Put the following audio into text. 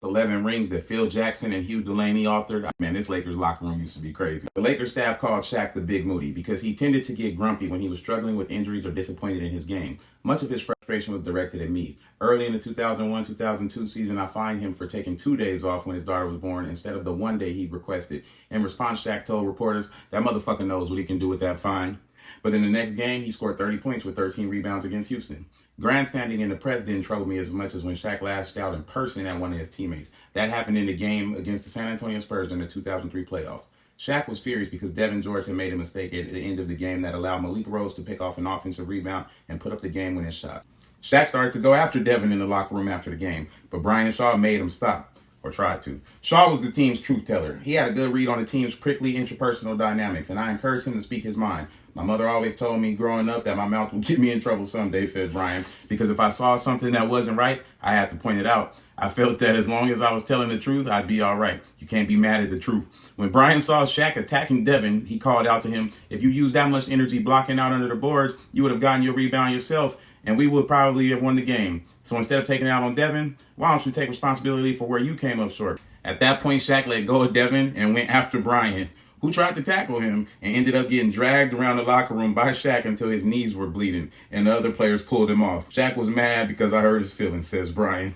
11 rings that Phil Jackson and Hugh Delaney authored. Man, this Lakers locker room used to be crazy. The Lakers staff called Shaq the Big Moody because he tended to get grumpy when he was struggling with injuries or disappointed in his game. Much of his frustration was directed at me. Early in the 2001-2002 season, I fined him for taking 2 days off when his daughter was born instead of the 1 day he requested. In response, Shaq told reporters, "That motherfucker knows what he can do with that fine." But in the next game, he scored 30 points with 13 rebounds against Houston. Grandstanding in the press didn't trouble me as much as when Shaq lashed out in person at one of his teammates. That happened in the game against the San Antonio Spurs in the 2003 playoffs. Shaq was furious because DEVEAN George had made a mistake at the end of the game that allowed Malik Rose to pick off an offensive rebound and put up the game-winning shot. Shaq started to go after DEVEAN in the locker room after the game, but Brian Shaw made him stop. Or tried to. Shaw was the team's truth teller. He had a good read on the team's prickly interpersonal dynamics, and I encouraged him to speak his mind. My mother always told me growing up that my mouth would get me in trouble someday, says Brian, because if I saw something that wasn't right, I had to point it out. I felt that as long as I was telling the truth, I'd be all right. You can't be mad at the truth. When Brian saw Shaq attacking DEVEAN, he called out to him, "If you used that much energy blocking out under the boards, you would have gotten your rebound yourself, and we would probably have won the game. So instead of taking it out on DEVEAN, why don't you take responsibility for where you came up short?" At that point, Shaq let go of DEVEAN and went after Brian, who tried to tackle him and ended up getting dragged around the locker room by Shaq until his knees were bleeding and the other players pulled him off. Shaq was mad because I hurt his feelings, says Brian.